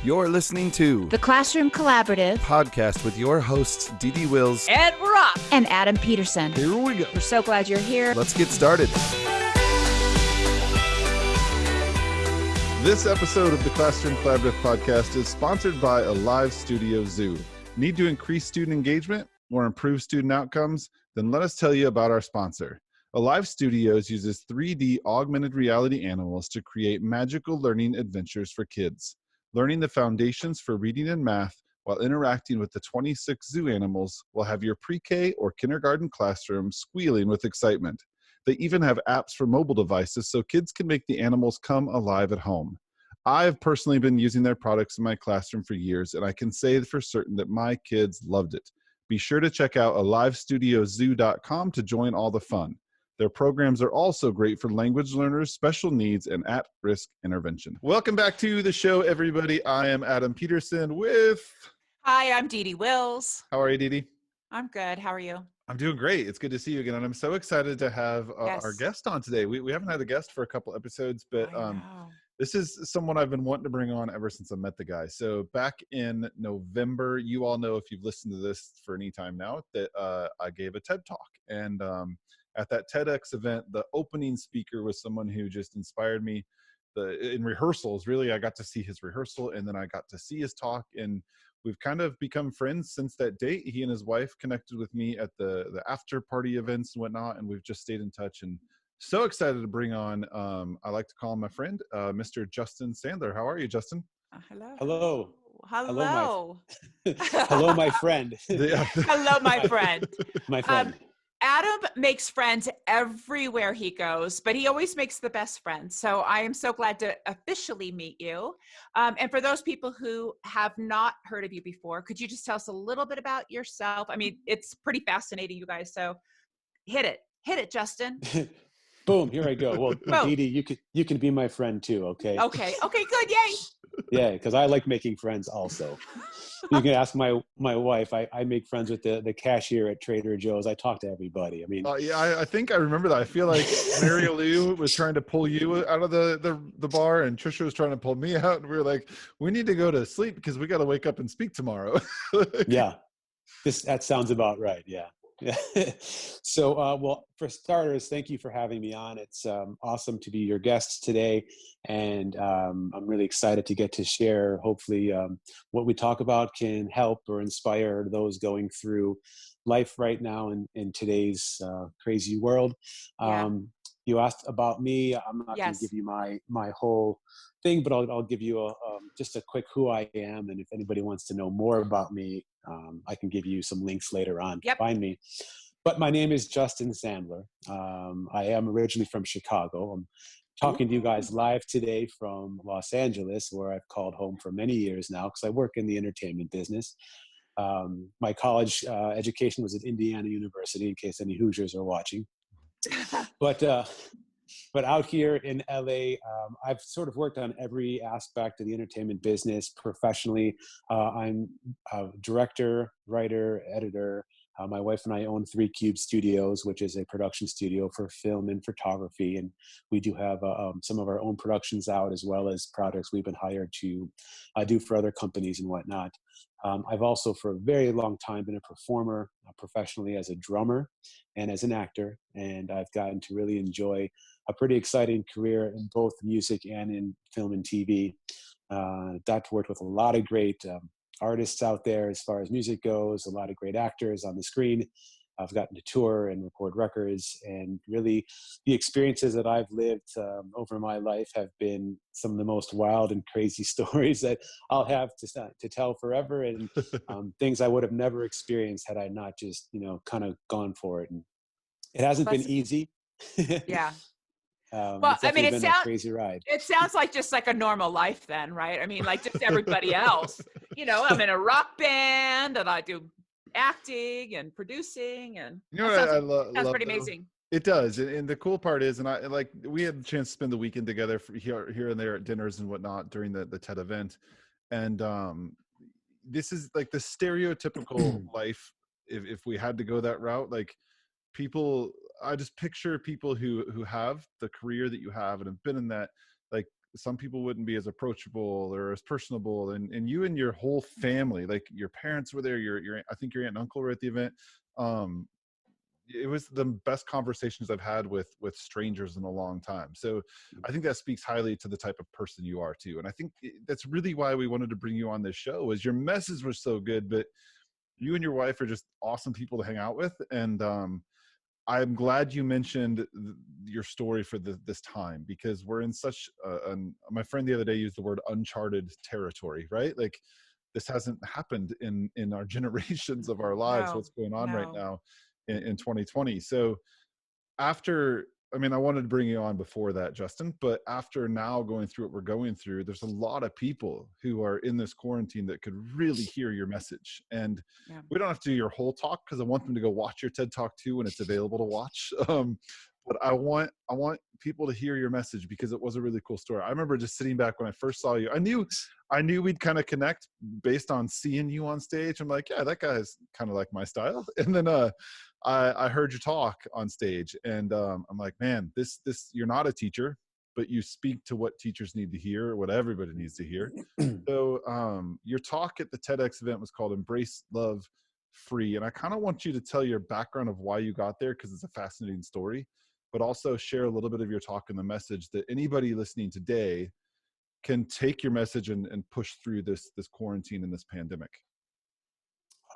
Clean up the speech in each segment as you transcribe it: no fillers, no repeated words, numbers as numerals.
You're listening to The Classroom Collaborative podcast with your hosts, Dee Wills and Rock and Adam Peterson. Here we go. We're so glad you're here. Let's get started. This episode of the Classroom Collaborative podcast is sponsored by a live studio zoo. Need to increase student engagement or improve student outcomes? Then let us tell you about our sponsor. Alive Studios uses 3D augmented reality animals to create magical learning adventures for kids. Learning the foundations for reading and math while interacting with the 26 zoo animals will have your pre-K or kindergarten classroom squealing with excitement. They even have apps for mobile devices so kids can make the animals come alive at home. I've personally been using their products in my classroom for years, and I can say for certain that my kids loved it. Be sure to check out alivestudiozoo.com to join all the fun. Their programs are also great for language learners, special needs, and at-risk intervention. Welcome back to the show, everybody. I am Adam Peterson with... Hi, I'm Dee Wills. How are you, Dee? I'm good. How are you? I'm doing great. It's good to see you again. And I'm so excited to have our guest on today. We haven't had a guest for a couple episodes, but this is someone I've been wanting to bring on ever since I met the guy. So back in November, you all know if you've listened to this for any time now, that I gave a TED Talk. And at that TEDx event, the opening speaker was someone who just inspired me. In rehearsals, really, I got to see his rehearsal, and then I got to see his talk, and we've kind of become friends since that date. He and his wife connected with me at the after party events and whatnot, and we've just stayed in touch, and so excited to bring on, I like to call him my friend, Mr. Justin Sandler. How are you, Justin? Hello. Hello, my friend. Hello, my friend. My friend. Adam makes friends everywhere he goes, but he always makes the best friends. So I am so glad to officially meet you. And for those people who have not heard of you before, could you just tell us a little bit about yourself? I mean, it's pretty fascinating, you guys. So hit it, Justin. Boom, here I go. Well, Dee, you can be my friend too, okay? Okay, good, yay. Yeah, because I like making friends also. You can ask my wife. I make friends with the cashier at Trader Joe's. I talk to everybody. I mean, I think I remember that. I feel like Mary Lou was trying to pull you out of the bar, and Trisha was trying to pull me out, and we were like, we need to go to sleep because we got to wake up and speak tomorrow. Yeah, that sounds about right. Yeah. So, well, for starters, thank you for having me on. It's awesome to be your guest today. And I'm really excited to get to share, hopefully, what we talk about can help or inspire those going through life right now in today's crazy world. Yeah. You asked about me. I'm not going to give you my whole thing, but I'll give you just a quick who I am. And if anybody wants to know more about me, I can give you some links later on to find me. But my name is Justin Sandler. I am originally from Chicago. I'm talking to you guys live today from Los Angeles, where I've called home for many years now because I work in the entertainment business. My college education was at Indiana University, in case any Hoosiers are watching. But out here in LA, I've sort of worked on every aspect of the entertainment business professionally. I'm a director, writer, editor. My wife and I own 3 Cube Studios, which is a production studio for film and photography. And we do have some of our own productions out, as well as projects we've been hired to do for other companies and whatnot. I've also, for a very long time, been a performer professionally as a drummer and as an actor. And I've gotten to really enjoy a pretty exciting career in both music and in film and TV. Got to work with a lot of great artists out there as far as music goes, a lot of great actors on the screen. I've gotten to tour and record records, and really the experiences that I've lived over my life have been some of the most wild and crazy stories that I'll have to tell forever, and things I would have never experienced had I not just, kind of gone for it. And it hasn't been easy. Yeah. Well, I mean, it sounds a crazy ride. It sounds like just like a normal life then, right? I mean, like just everybody else. I'm in a rock band and I do acting and producing, and I love pretty amazing. It does. And the cool part is, and we had the chance to spend the weekend together here and there at dinners and whatnot during the TED event. And this is like the stereotypical life. If we had to go that route, like people, I just picture people who have the career that you have and have been in that, like some people wouldn't be as approachable or as personable, and you and your whole family, like your parents were there, your I think your aunt and uncle were at the event. It was the best conversations I've had with strangers in a long time. So I think that speaks highly to the type of person you are too. And I think that's really why we wanted to bring you on this show, is your message was so good, but you and your wife are just awesome people to hang out with. And I'm glad you mentioned your story for this time, because we're in such my friend the other day used the word uncharted territory, right? Like, this hasn't happened in our generations of our lives, No, what's going on right no. now in 2020. So after, I mean, I wanted to bring you on before that, Justin, but after now going through what we're going through, there's a lot of people who are in this quarantine that could really hear your message. And Yeah. we don't have to do your whole talk, because I want them to go watch your TED Talk too when it's available to watch. But I want people to hear your message, because it was a really cool story. I remember just sitting back when I first saw you. I knew we'd kind of connect based on seeing you on stage. I'm like, yeah, that guy's kind of like my style. And then I heard you talk on stage, and I'm like, man, this you're not a teacher, but you speak to what teachers need to hear, what everybody needs to hear. So your talk at the TEDx event was called Embrace Love Free. And I kind of want you to tell your background of why you got there, because it's a fascinating story, but also share a little bit of your talk and the message that anybody listening today can take your message and push through this quarantine and this pandemic.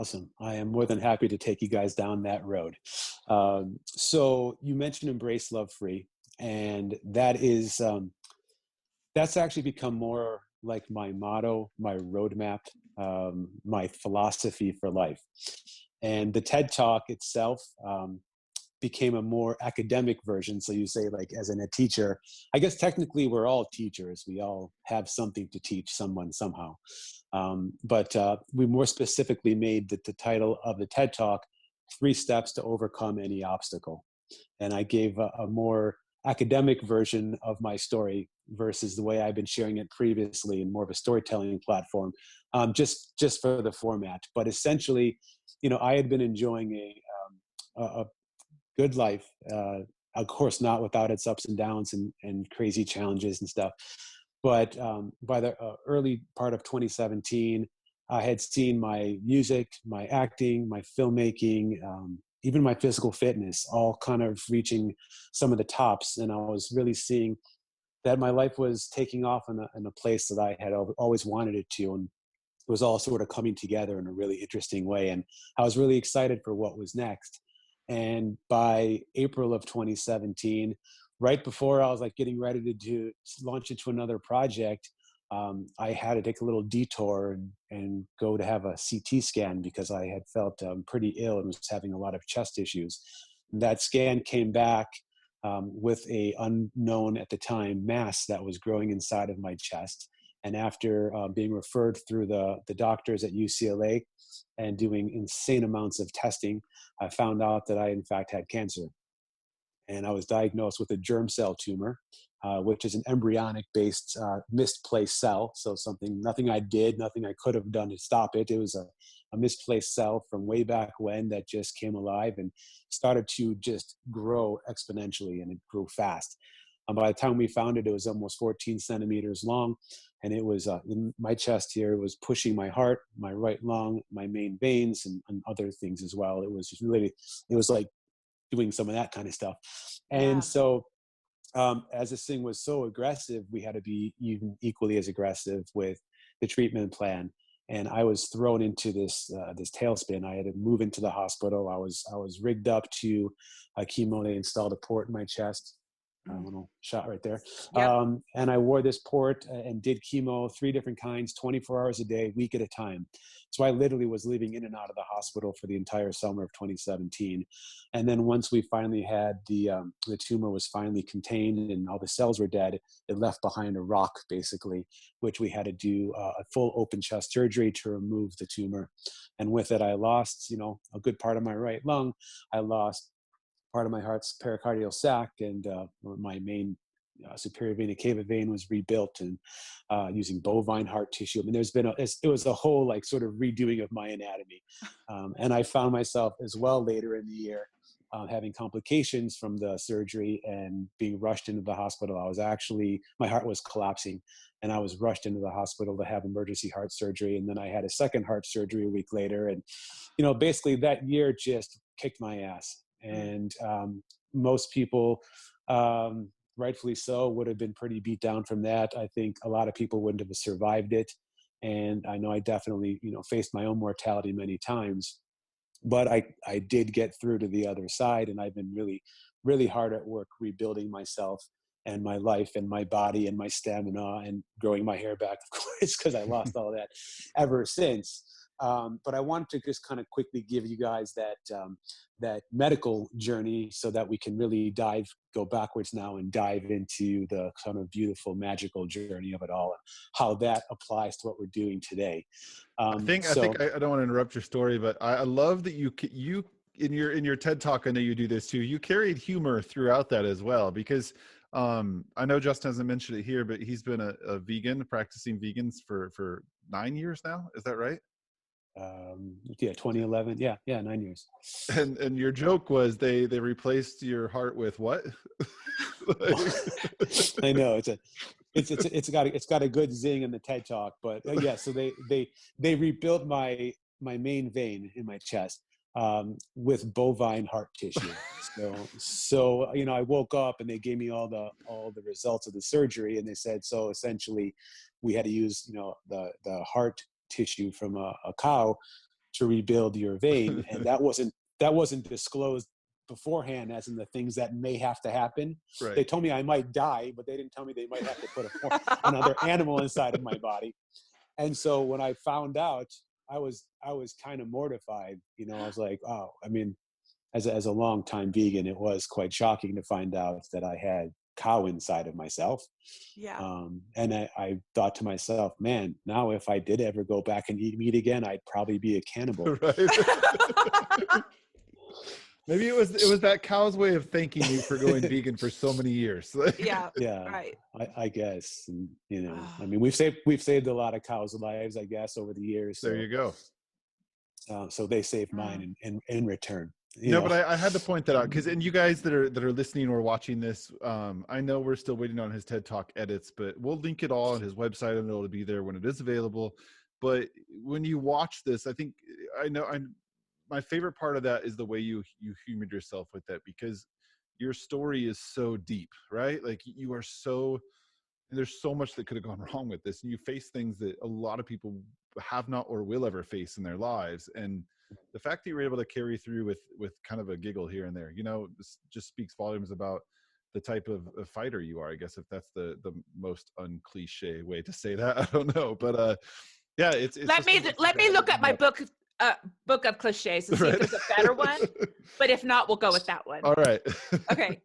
Awesome. I am more than happy to take you guys down that road. So you mentioned Embrace Love Free, and that is, that's actually become more like my motto, my roadmap, my philosophy for life. And the TED Talk itself became a more academic version. So you say, like, as a teacher, I guess technically we're all teachers. We all have something to teach someone somehow. But we more specifically made the title of the TED Talk, 3 Steps to Overcome Any Obstacle. And I gave a more academic version of my story versus the way I've been sharing it previously in more of a storytelling platform, just for the format. But essentially, I had been enjoying a good life, of course, not without its ups and downs and crazy challenges and stuff. But by the early part of 2017, I had seen my music, my acting, my filmmaking, even my physical fitness all kind of reaching some of the tops. And I was really seeing that my life was taking off in a place that I had always wanted it to. And it was all sort of coming together in a really interesting way. And I was really excited for what was next. And by April of 2017, right before I was like getting ready to launch into another project, I had to take a little detour and go to have a CT scan because I had felt pretty ill and was having a lot of chest issues. And that scan came back with a unknown at the time mass that was growing inside of my chest. And after being referred through the doctors at UCLA and doing insane amounts of testing, I found out that I, in fact, had cancer. And I was diagnosed with a germ cell tumor, which is an embryonic-based misplaced cell. So nothing I did, nothing I could have done to stop it. It was a misplaced cell from way back when that just came alive and started to just grow exponentially, and it grew fast. By the time we found it, it was almost 14 centimeters long, and it was in my chest here. It was pushing my heart, my right lung, my main veins, and other things as well. It was like doing some of that kind of stuff. And so as this thing was so aggressive, we had to be even equally as aggressive with the treatment plan. And I was thrown into this tailspin. I had to move into the hospital. I was rigged up to chemo. They installed a port in my chest. A little shot right there. Yep. And I wore this port and did chemo, 3 different kinds, 24 hours a day, week at a time. So I literally was living in and out of the hospital for the entire summer of 2017. And then once we finally had the tumor was finally contained and all the cells were dead, it left behind a rock, basically, which we had to do a full open chest surgery to remove the tumor. And with it, I lost, a good part of my right lung. I lost part of my heart's pericardial sac, and my main superior vena cava vein was rebuilt and using bovine heart tissue. I mean, it was a whole like sort of redoing of my anatomy. And I found myself as well later in the year having complications from the surgery and being rushed into the hospital. My heart was collapsing, and I was rushed into the hospital to have emergency heart surgery. And then I had a second heart surgery a week later. And, basically that year just kicked my ass. And most people, rightfully so, would have been pretty beat down from that. I think a lot of people wouldn't have survived it. And I know I definitely, faced my own mortality many times. But I did get through to the other side, and I've been really, really hard at work rebuilding myself and my life and my body and my stamina and growing my hair back, of course, because I lost all that ever since. But I wanted to just kind of quickly give you guys that medical journey so that we can really go backwards now and dive into the kind of beautiful, magical journey of it all and how that applies to what we're doing today. I think I don't want to interrupt your story, but I love that you in your TED Talk, I know you do this too. You carried humor throughout that as well, because I know Justin hasn't mentioned it here, but he's been a vegan, practicing vegans for 9 years now. Is that right? 2011. Yeah, 9 years. And your joke was they replaced your heart with what? I know it's got a good zing in the TED Talk, but yeah. So they rebuilt my main vein in my chest with bovine heart tissue. So I woke up and they gave me all the results of the surgery, and they said, so essentially we had to use the heart tissue from a cow to rebuild your vein, and that wasn't disclosed beforehand as in the things that may have to happen. Right. They told me I might die, but they didn't tell me they might have to put another animal inside of my body. And so when I found out, I was kind of mortified. I was like, oh, I mean, as a long time vegan, it was quite shocking to find out that I had cow inside of myself. Yeah. And I thought to myself, man, now if I did ever go back and eat meat again, I'd probably be a cannibal. Right. Maybe it was that cow's way of thanking you for going vegan for so many years. Yeah. Right. I guess, and, I mean, we've saved a lot of cows' lives, I guess, over the years. There you go. So they saved mine in return. But I had to point that out because, and you guys that are listening or watching this, I know we're still waiting on his TED Talk edits, but we'll link it all on his website and it'll be there when it is available. But when you watch this, my favorite part of that is the way you humored yourself with that, because your story is so deep, right? Like there's so much that could have gone wrong with this, and you face things that a lot of people have not or will ever face in their lives. And the fact that you were able to carry through with kind of a giggle here and there, this just speaks volumes about the type of fighter you are, I guess, if that's the most uncliche way to say that. I don't know, but yeah, it's let me look at my book of cliches and see if there's a better one. But if not, we'll go with that one. All right. Okay.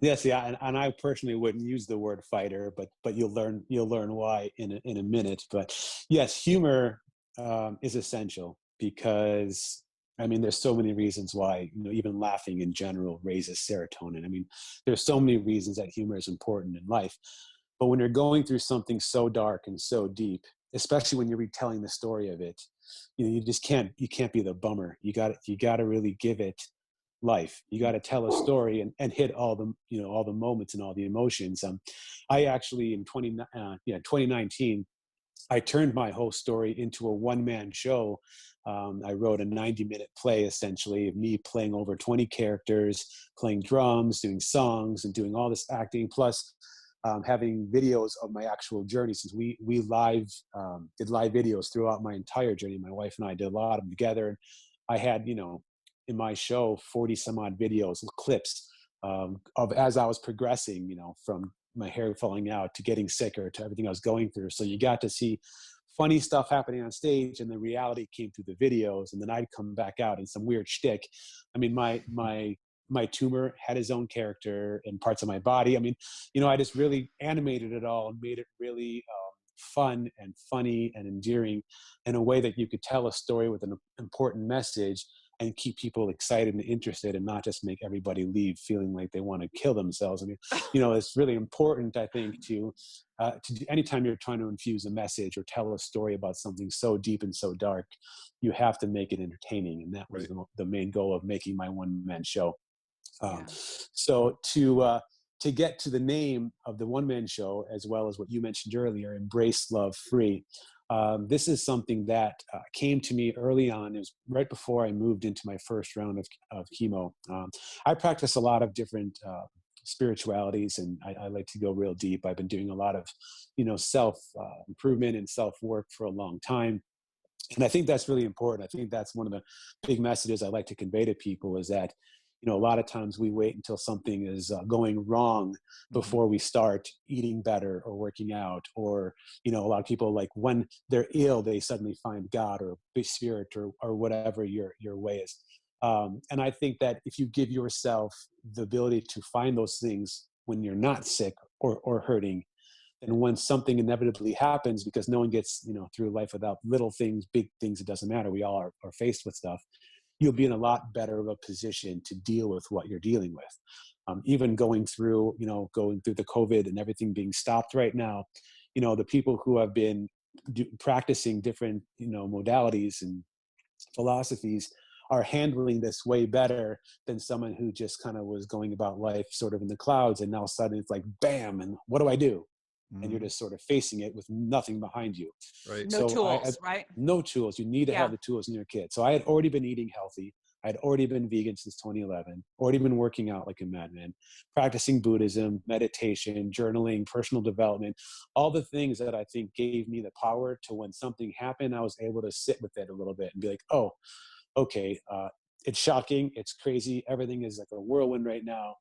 Yes, yeah, and I personally wouldn't use the word fighter, but you'll learn why in a minute. But yes, humor is essential, because I mean, there's so many reasons why, even laughing in general raises serotonin. I mean, there's so many reasons that humor is important in life. But when you're going through something so dark and so deep, especially when you're retelling the story of it, you just can't be the bummer. You got to really give it life. You got to tell a story and hit all the moments and all the emotions. I actually in 2019, I turned my whole story into a one-man show. I wrote a 90-minute play, essentially, of me playing over 20 characters, playing drums, doing songs, and doing all this acting, plus having videos of my actual journey, since we did live videos throughout my entire journey. My wife and I did a lot of them together. And I had, in my show, 40 some odd videos, clips of as I was progressing, from my hair falling out to getting sicker to everything I was going through. So you got to see funny stuff happening on stage, and the reality came through the videos. And then I'd come back out in some weird shtick. I mean, my tumor had his own character in parts of my body. I mean, I just really animated it all and made it really fun and funny and endearing in a way that you could tell a story with an important message and keep people excited and interested, and not just make everybody leave feeling like they want to kill themselves. I mean, it's really important, I think, to anytime you're trying to infuse a message or tell a story about something so deep and so dark, you have to make it entertaining. And that was the main goal of making my one-man show. So to get to the name of the one-man show, as well as what you mentioned earlier, Embrace Love Free, this is something that came to me early on. It was right before I moved into my first round of chemo. I practice a lot of different spiritualities, and I like to go real deep. I've been doing a lot of, self improvement and self work for a long time. And I think that's really important. I think that's one of the big messages I like to convey to people, is that, a lot of times we wait until something is going wrong before we start eating better or working out, or, a lot of people, like, when they're ill, they suddenly find God or big spirit or whatever your way is. And I think that if you give yourself the ability to find those things when you're not sick or hurting, and when something inevitably happens, because no one gets, through life without little things, big things, it doesn't matter. We all are faced with stuff. You'll be in a lot better of a position to deal with what you're dealing with. Even going through the COVID and everything being stopped right now, the people who have been practicing different, modalities and philosophies are handling this way better than someone who just kind of was going about life sort of in the clouds, and now suddenly it's like, bam, and what do I do? And you're just sort of facing it with nothing behind you. Right. No So tools, right? No tools. You need to have the tools in your kit. So I had already been eating healthy. I had already been vegan since 2011, already been working out like a madman, practicing Buddhism, meditation, journaling, personal development, all the things that I think gave me the power to, when something happened, I was able to sit with it a little bit and be like, oh, okay, it's shocking, it's crazy, everything is like a whirlwind right now,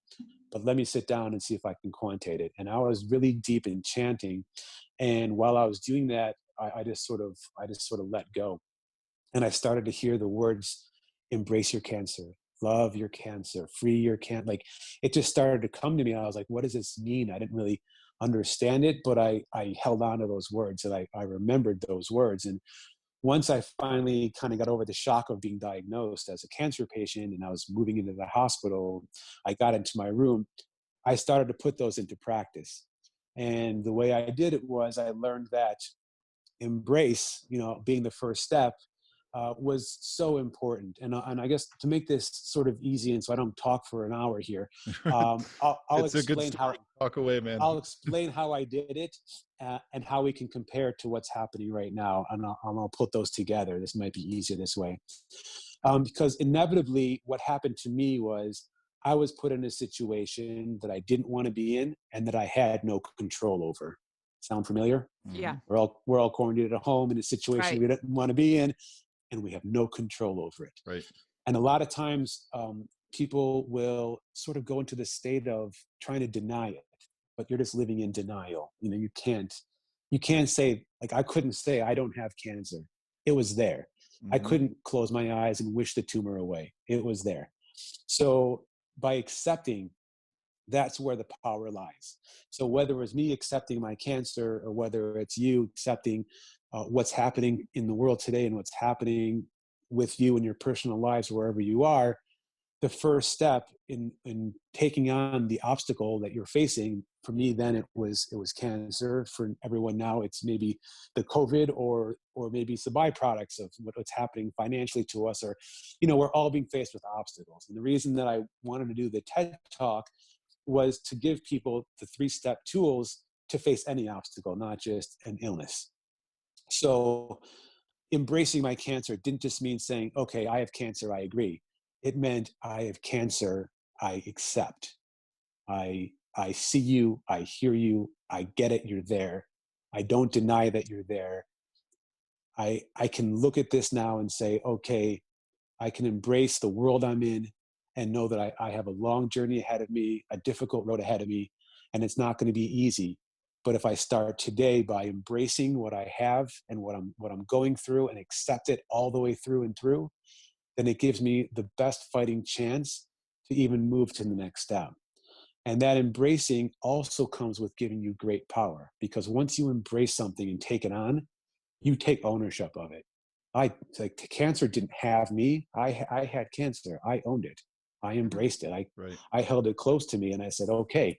but let me sit down and see if I can quantitate it. And I was really deep in chanting, and while I was doing that, I just sort of let go, and I started to hear the words, embrace your cancer, love your cancer, free your cancer. Like, it just started to come to me. I was like, what does this mean? I didn't really understand it, but I held on to those words, and I remembered those words. And once I finally kind of got over the shock of being diagnosed as a cancer patient, and I was moving into the hospital, I got into my room, I started to put those into practice. And the way I did it was, I learned that embrace, being the first step, was so important. And I guess, to make this sort of easy, and so I don't talk for an hour here, I'll It's a good explain story. Talk away, man. I'll explain how I did it, and how we can compare it to what's happening right now. And I'll put those together. This might be easier this way. Because inevitably what happened to me was, I was put in a situation that I didn't want to be in, and that I had no control over. Sound familiar? Yeah. We're all quarantined at home in a situation Right. we didn't want to be in, and we have no control over it. Right. And a lot of times, people will sort of go into the state of trying to deny it, but you're just living in denial. You can't say, like, I couldn't say I don't have cancer. It was there. I couldn't close my eyes and wish the tumor away. It was there. So by accepting, that's where the power lies. So whether it was me accepting my cancer, or whether it's you accepting what's happening in the world today, and what's happening with you in your personal lives, wherever you are, the first step in taking on the obstacle that you're facing, for me then it was cancer. For everyone now, it's maybe the COVID, or maybe it's the byproducts of what's happening financially to us, or we're all being faced with obstacles. And the reason that I wanted to do the TED Talk was to give people the 3-step tools to face any obstacle, not just an illness. So embracing my cancer didn't just mean saying, okay, I have cancer, I agree. It meant, I have cancer, I accept. I see you, I hear you, I get it, you're there. I don't deny that you're there. I can look at this now and say, okay, I can embrace the world I'm in, and know that I have a long journey ahead of me, a difficult road ahead of me, and it's not going to be easy. But if I start today by embracing what I have and what I'm going through, and accept it all the way through and through, then it gives me the best fighting chance to even move to the next step. And that embracing also comes with giving you great power, because once you embrace something and take it on, you take ownership of it. Cancer didn't have me. I had cancer. I owned it. I embraced it. Right. I held it close to me, and I said, okay,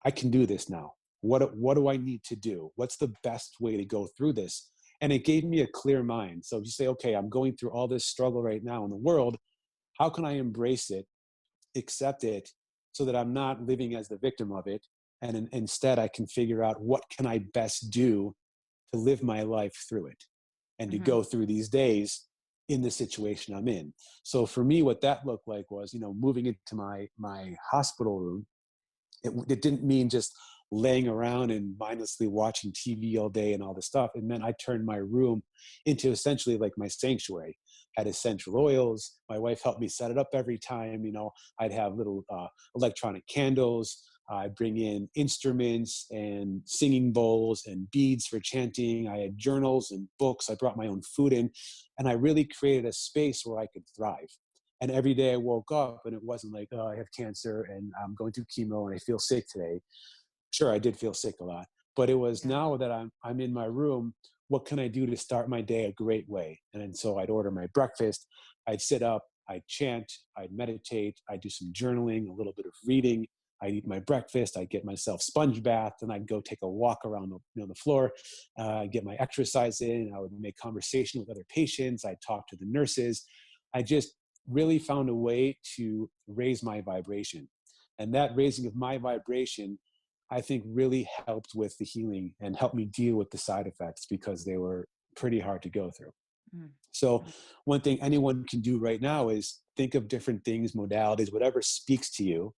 I can do this now. What do I need to do? What's the best way to go through this? And it gave me a clear mind. So you say, okay, I'm going through all this struggle right now in the world. How can I embrace it, accept it, so that I'm not living as the victim of it? And instead, I can figure out what can I best do to live my life through it and to go through these days in the situation I'm in. So for me, what that looked like was, moving into my hospital room. It didn't mean just laying around and mindlessly watching TV all day and all this stuff. It meant I turned my room into essentially like my sanctuary. Had essential oils. My wife helped me set it up every time. I'd have little electronic candles. I bring in instruments and singing bowls and beads for chanting. I had journals and books. I brought my own food in, and I really created a space where I could thrive. And every day I woke up and it wasn't like, oh, I have cancer and I'm going through chemo and I feel sick today. Sure, I did feel sick a lot, but it was now that I'm in my room, what can I do to start my day a great way? And so I'd order my breakfast, I'd sit up, I'd chant, I'd meditate, I'd do some journaling, a little bit of reading. I'd eat my breakfast, I'd get myself sponge bath, and I'd go take a walk around the floor, get my exercise in. I would make conversation with other patients. I'd talk to the nurses. I just really found a way to raise my vibration. And that raising of my vibration, I think, really helped with the healing and helped me deal with the side effects because they were pretty hard to go through. So one thing anyone can do right now is think of different things, modalities, whatever speaks to you,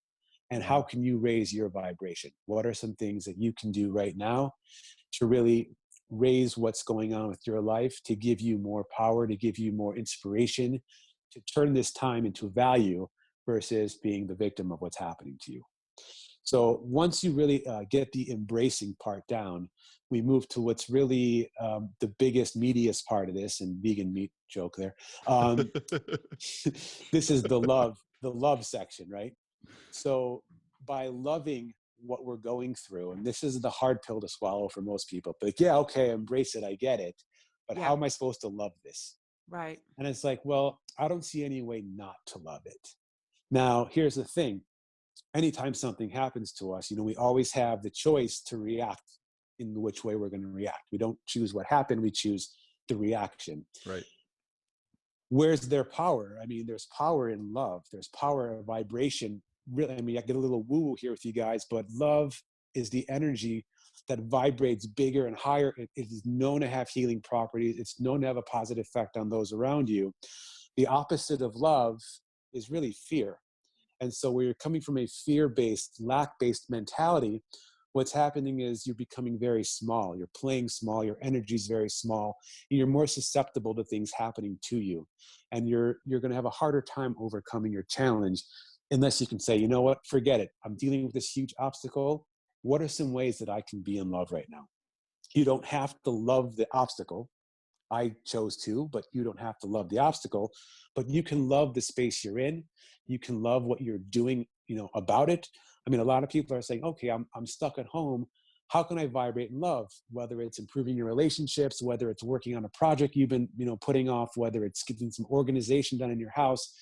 and how can you raise your vibration? What are some things that you can do right now to really raise what's going on with your life, to give you more power, to give you more inspiration, to turn this time into value versus being the victim of what's happening to you. So once you really get the embracing part down, we move to what's really the biggest, meatiest part of this, and vegan meat joke there. This is the love section, right? So by loving what we're going through, and this is the hard pill to swallow for most people, but yeah, okay, embrace it, I get it. But how am I supposed to love this? Right. And it's like, well, I don't see any way not to love it. Now, here's the thing. Anytime something happens to us, we always have the choice to react in which way we're going to react. We don't choose what happened. We choose the reaction. Right. Where's their power? I mean, there's power in love. There's power of vibration. Really, I mean, I get a little woo here with you guys, but love is the energy that vibrates bigger and higher. It is known to have healing properties. It's known to have a positive effect on those around you. The opposite of love is really fear. And so where you're coming from a fear-based, lack-based mentality, what's happening is you're becoming very small. You're playing small. Your energy is very small. And you're more susceptible to things happening to you. And you're going to have a harder time overcoming your challenge unless you can say, you know what, forget it. I'm dealing with this huge obstacle. What are some ways that I can be in love right now? You don't have to love the obstacle. I chose to, but you don't have to love the obstacle, but you can love the space you're in. You can love what you're doing, about it. I mean, a lot of people are saying, okay, I'm stuck at home. How can I vibrate in love? Whether it's improving your relationships, whether it's working on a project you've been, putting off, whether it's getting some organization done in your house,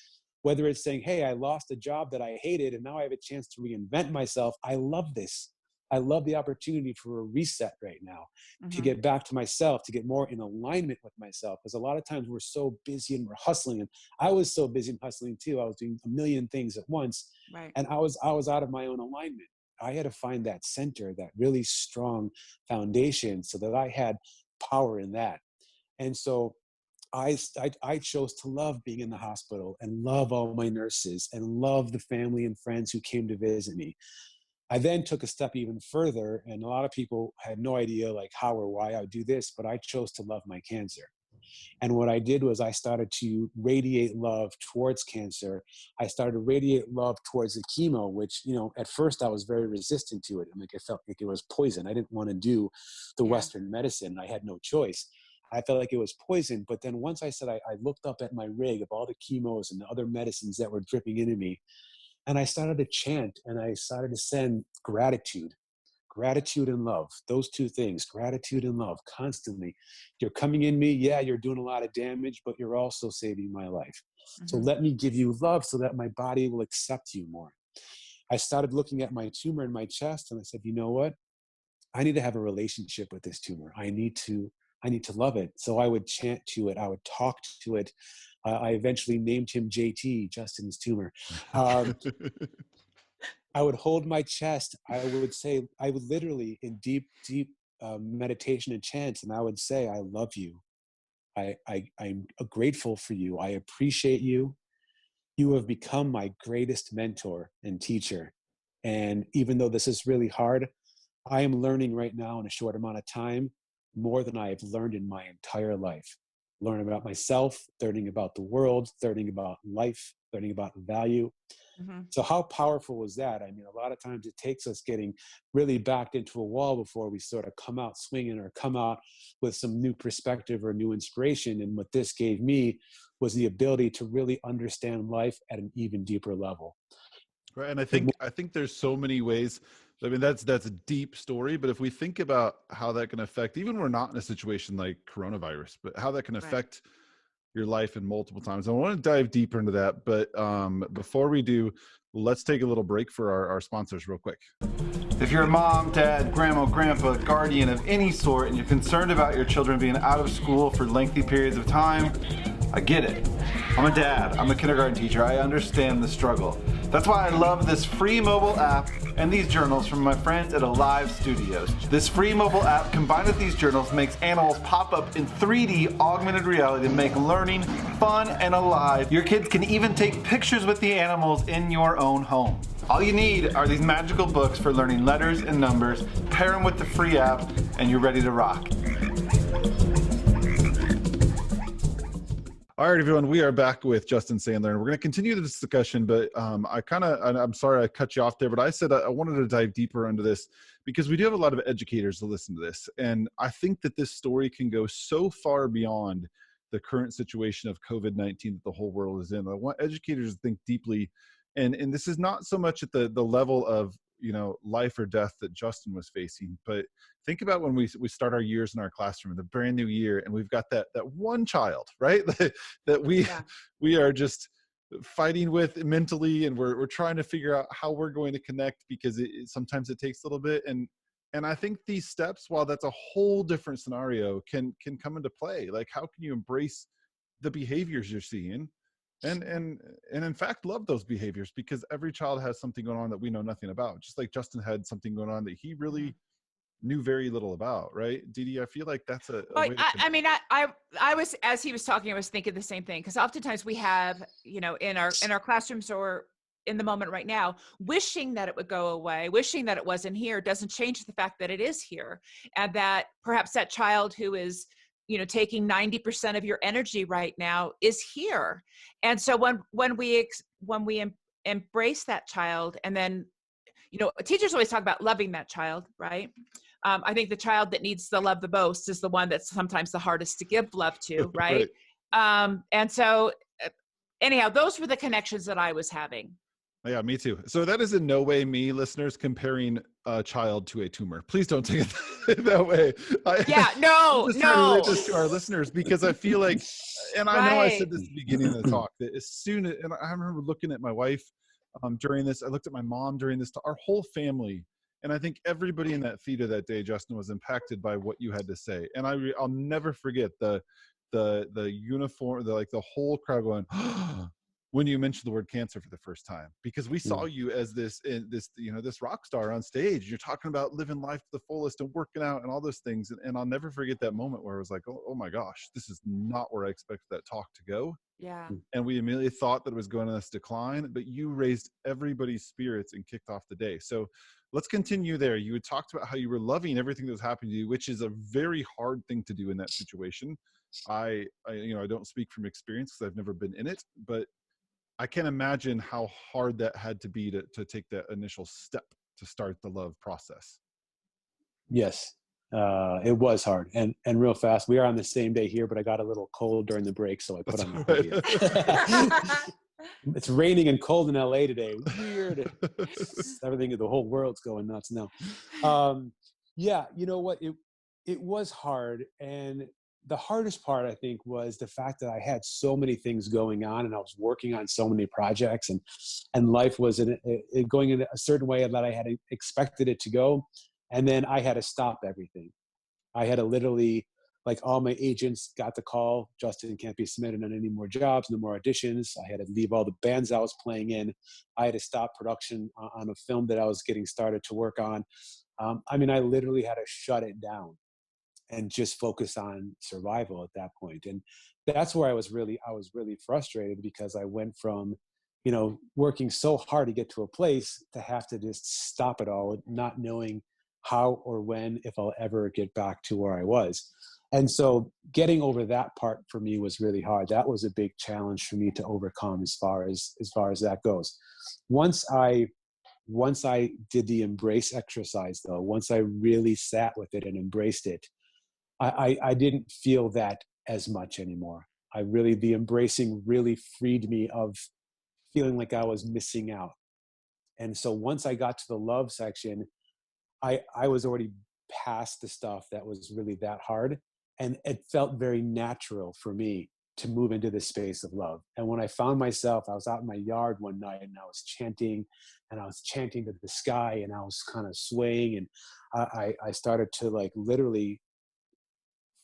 whether it's saying, hey, I lost a job that I hated and now I have a chance to reinvent myself. I love this. I love the opportunity for a reset right now, to get back to myself, to get more in alignment with myself. Because a lot of times we're so busy and we're hustling. And I was so busy and hustling too. I was doing a million things at once. Right. And I was out of my own alignment. I had to find that center, that really strong foundation, so that I had power in that. And so I chose to love being in the hospital and love all my nurses and love the family and friends who came to visit me. I then took a step even further, and a lot of people had no idea like how or why I would do this, but I chose to love my cancer. And what I did was I started to radiate love towards cancer. I started to radiate love towards the chemo, which, at first I was very resistant to it. I mean, it felt like it was poison. I didn't want to do the Western medicine. I had no choice. I felt like it was poison. But then once I said, I looked up at my rig of all the chemos and the other medicines that were dripping into me, and I started to chant and I started to send gratitude gratitude and love, those two things, gratitude and love, constantly. You're coming in me, yeah, you're doing a lot of damage, but you're also saving my life. So let me give you love so that my body will accept you more. I started looking at my tumor in my chest, and I said, you know what? I need to have a relationship with this tumor. I need to love it. So I would chant to it. I would talk to it. I eventually named him JT, Justin's tumor. I would hold my chest. I would literally in deep meditation and chants, and I would say, I love you. I'm grateful for you. I appreciate you. You have become my greatest mentor and teacher. And even though this is really hard, I am learning right now in a short amount of time more than I have learned in my entire life. Learning about myself, learning about the world, learning about life, learning about value. So how powerful was that? I mean, a lot of times it takes us getting really backed into a wall before we sort of come out swinging or come out with some new perspective or new inspiration. And what this gave me was the ability to really understand life at an even deeper level. Right. And I think there's so many ways. I mean, that's a deep story, but if we think about how that can affect, even we're not in a situation like coronavirus, but how that can affect your life in multiple times. I want to dive deeper into that, but before we do, let's take a little break for our sponsors real quick. If you're a mom, dad, grandma, grandpa, guardian of any sort, and you're concerned about your children being out of school for lengthy periods of time, I get it. I'm a dad, I'm a kindergarten teacher, I understand the struggle. That's why I love this free mobile app and these journals from my friends at Alive Studios. This free mobile app combined with these journals makes animals pop up in 3D augmented reality to make learning fun and alive. Your kids can even take pictures with the animals in your own home. All you need are these magical books for learning letters and numbers, pair them with the free app, and you're ready to rock. All right, everyone, we are back with Justin Sandler, and we're going to continue this discussion, but I'm sorry I cut you off there, but I said I wanted to dive deeper into this because we do have a lot of educators to listen to this, and I think that this story can go so far beyond the current situation of COVID-19 that the whole world is in. I want educators to think deeply, and this is not so much at the level of, you know, life or death that Justin was facing, but think about when we start our years in our classroom, the brand new year, and we've got that one child, right? that we are just fighting with mentally, and we're trying to figure out how we're going to connect, because sometimes it takes a little bit. And I think these steps, while that's a whole different scenario, can come into play. Like, how can you embrace the behaviors you're seeing? And in fact, love those behaviors, because every child has something going on that we know nothing about. Just like Justin had something going on that he really knew very little about, right? Didi, I feel like that's a way to I was, as he was talking, I was thinking the same thing, because oftentimes we have, you know, in our classrooms or in the moment right now, wishing that it would go away, wishing that it wasn't here, doesn't change the fact that it is here, and that perhaps that child who is, you know, taking 90% of your energy right now is here. And so when we embrace that child, and then, you know, teachers always talk about loving that child, right? I think the child that needs the love the most is the one that's sometimes the hardest to give love to, right? And so anyhow, those were the connections that I was having. Yeah, me too. So that is in no way me, listeners, comparing a child to a tumor. Please don't take it that way. I'm just trying to relate this to our listeners, because I feel like, and I know I said this at the beginning of the talk, that as soon as, and I remember looking at my wife during this, I looked at my mom during this, our whole family, and I think everybody in that theater that day, Justin, was impacted by what you had to say. And I'll never forget the uniform, the whole crowd going, when you mentioned the word cancer for the first time, because we saw you as this rock star on stage. You're talking about living life to the fullest and working out and all those things. And I'll never forget that moment where I was like, oh my gosh, this is not where I expected that talk to go. Yeah. And we immediately thought that it was going to this decline, but you raised everybody's spirits and kicked off the day. So let's continue there. You had talked about how you were loving everything that was happening to you, which is a very hard thing to do in that situation. I don't speak from experience because I've never been in it, but I can't imagine how hard that had to be to take that initial step to start the love process. Yes, it was hard. And real fast, we are on the same day here, but I got a little cold during the break, so I put on the hoodie. It's raining and cold in LA today. Weird. scared. Everything, the whole world's going nuts now. Yeah, you know what? It was hard. And the hardest part, I think, was the fact that I had so many things going on and I was working on so many projects, and life was going in a certain way that I had expected it to go. And then I had to stop everything. I had to literally, like, all my agents got the call, Justin can't be submitted on any more jobs, no more auditions. I had to leave all the bands I was playing in. I had to stop production on a film that I was getting started to work on. I mean, I literally had to shut it down and just focus on survival at that point. And that's where I was really frustrated, because I went from, you know, working so hard to get to a place to have to just stop it all, not knowing how or when, if I'll ever get back to where I was. And so getting over that part for me was really hard. That was a big challenge for me to overcome as far as that goes. Once I did the embrace exercise, though, once I really sat with it and embraced it, I didn't feel that as much anymore. The embracing really freed me of feeling like I was missing out. And so once I got to the love section, I was already past the stuff that was really that hard. And it felt very natural for me to move into this space of love. And when I found myself, I was out in my yard one night and I was chanting to the sky, and I was kind of swaying. And I started to, like, literally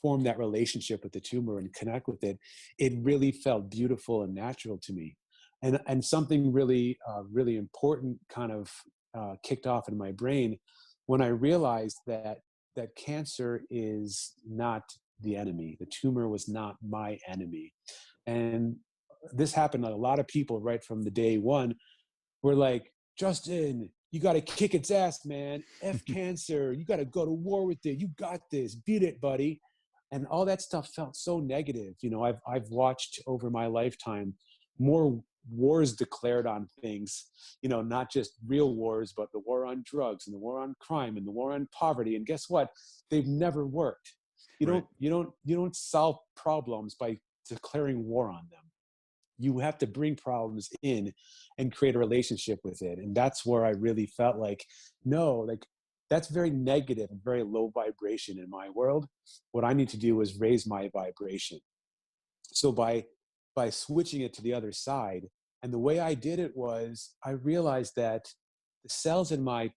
form that relationship with the tumor and connect with it. It really felt beautiful and natural to me. And something really, really important kind of kicked off in my brain when I realized that cancer is not the enemy. The tumor was not my enemy. And this happened to a lot of people right from the day one. Were like, Justin, you got to kick its ass, man. F cancer. You got to go to war with it. You got this. Beat it, buddy. And all that stuff felt so negative. You know, I've watched over my lifetime more wars declared on things, you know, not just real wars, but the war on drugs and the war on crime and the war on poverty. And guess what? They've never worked. You don't solve problems by declaring war on them. You have to bring problems in and create a relationship with it. And that's where I really felt like, no, like, that's very negative and very low vibration in my world. What I need to do is raise my vibration. So by switching it to the other side, and the way I did it was, I realized that the cells in my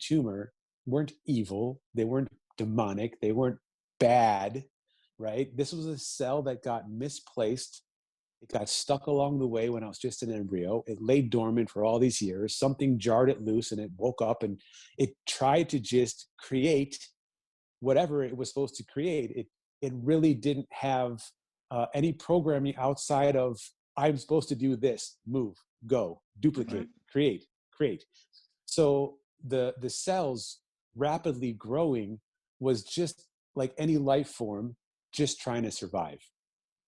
tumor weren't evil, they weren't demonic, they weren't bad, right? This was a cell that got misplaced. It got stuck along the way when I was just an embryo. It lay dormant for all these years. Something jarred it loose and it woke up and it tried to just create whatever it was supposed to create. It really didn't have any programming outside of, I'm supposed to do this, move, go, duplicate, create. So the cells rapidly growing was just like any life form, just trying to survive.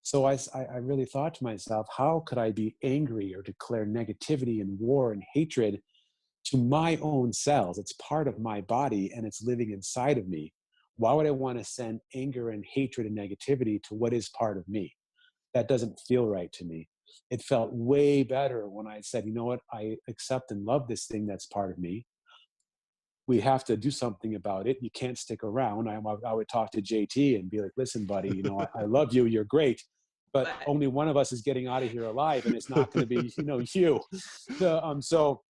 So I really thought to myself, how could I be angry or declare negativity and war and hatred to my own cells? It's part of my body and it's living inside of me. Why would I want to send anger and hatred and negativity to what is part of me? That doesn't feel right to me. It felt way better when I said, you know what, I accept and love this thing that's part of me. We have to do something about it. You can't stick around. I would talk to JT and be like, listen, buddy, you know, I love you. You're great. But only one of us is getting out of here alive, and it's not going to be, you know, you. So,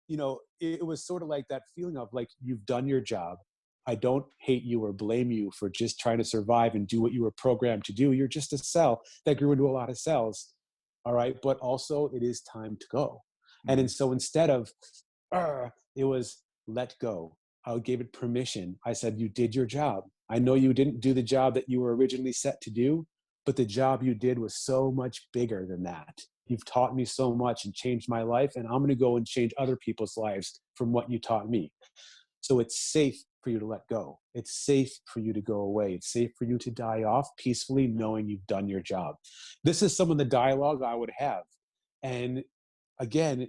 you know, it was sort of like that feeling of like, you've done your job. I don't hate you or blame you for just trying to survive and do what you were programmed to do. You're just a cell that grew into a lot of cells. All right. But also it is time to go. And so instead of, it was let go. I gave it permission. I said, you did your job. I know you didn't do the job that you were originally set to do, but the job you did was so much bigger than that. You've taught me so much and changed my life, and I'm going to go and change other people's lives from what you taught me. So it's safe for you to let go. It's safe for you to go away. It's safe for you to die off peacefully, knowing you've done your job. This is some of the dialogue I would have. And again,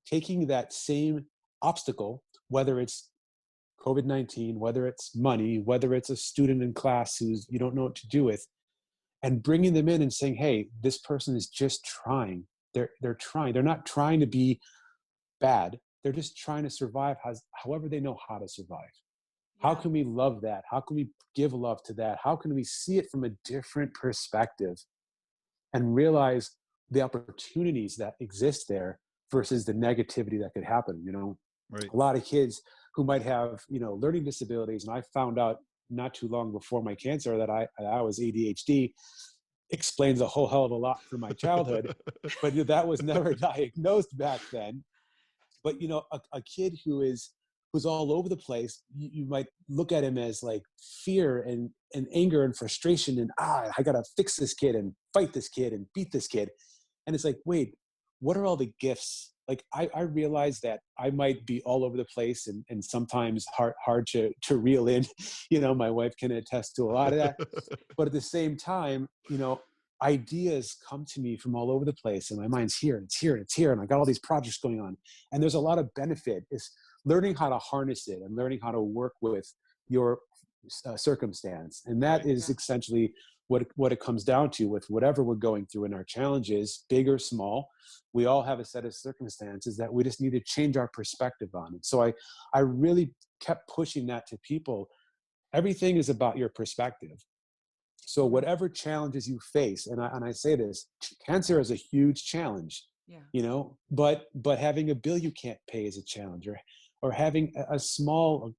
taking that same obstacle, whether it's COVID-19, whether it's money, whether it's a student in class who's you don't know what to do with, and bringing them in and saying, hey, this person is just trying. They're trying. They're not trying to be bad. They're just trying to survive however they know how to survive. How can we love that? How can we give love to that? How can we see it from a different perspective and realize the opportunities that exist there versus the negativity that could happen? You know, Right. a lot of kids who might have, you know, learning disabilities, and I found out not too long before my cancer that I was ADHD, explains a whole hell of a lot from my childhood, but that was never diagnosed back then. But you know, a kid who's all over the place, you might look at him as like fear and anger and frustration and I gotta fix this kid and fight this kid and beat this kid. And it's like, wait, what are all the gifts? Like I realize that I might be all over the place and sometimes hard to reel in. You know, my wife can attest to a lot of that. But at the same time, you know, ideas come to me from all over the place, and my mind's here and it's here and it's here, and I got all these projects going on, and there's a lot of benefit. Is learning how to harness it and learning how to work with your circumstance, and that is essentially what it comes down to with whatever we're going through in our challenges, big or small. We all have a set of circumstances that we just need to change our perspective on it. So I really kept pushing that to people. Everything is about your perspective. So whatever challenges you face, and I say this, cancer is a huge challenge, you know, but having a bill you can't pay is a challenge, or having a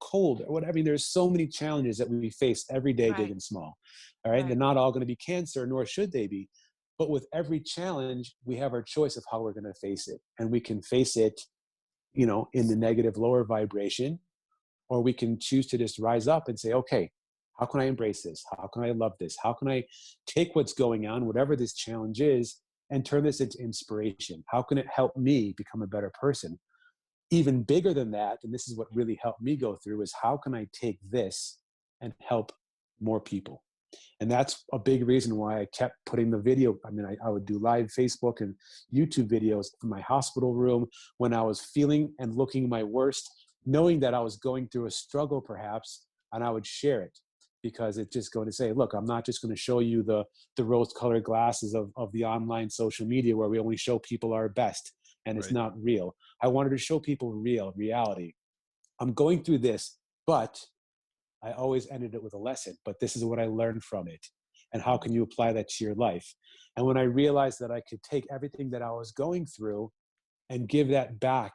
cold or whatever. I mean, there's so many challenges that we face every day, big and small. All right. They're not all going to be cancer, nor should they be. But with every challenge, we have our choice of how we're going to face it. And we can face it, you know, in the negative, lower vibration, or we can choose to just rise up and say, okay, how can I embrace this? How can I love this? How can I take what's going on, whatever this challenge is, and turn this into inspiration? How can it help me become a better person? Even bigger than that, and this is what really helped me go through, is how can I take this and help more people? And that's a big reason why I kept putting the video. I mean, I would do live Facebook and YouTube videos from my hospital room when I was feeling and looking my worst, knowing that I was going through a struggle perhaps, and I would share it. Because it's just going to say, look, I'm not just going to show you the rose-colored glasses of the online social media where we only show people our best and it's not real. I wanted to show people reality. I'm going through this, but I always ended it with a lesson. But this is what I learned from it. And how can you apply that to your life? And when I realized that I could take everything that I was going through and give that back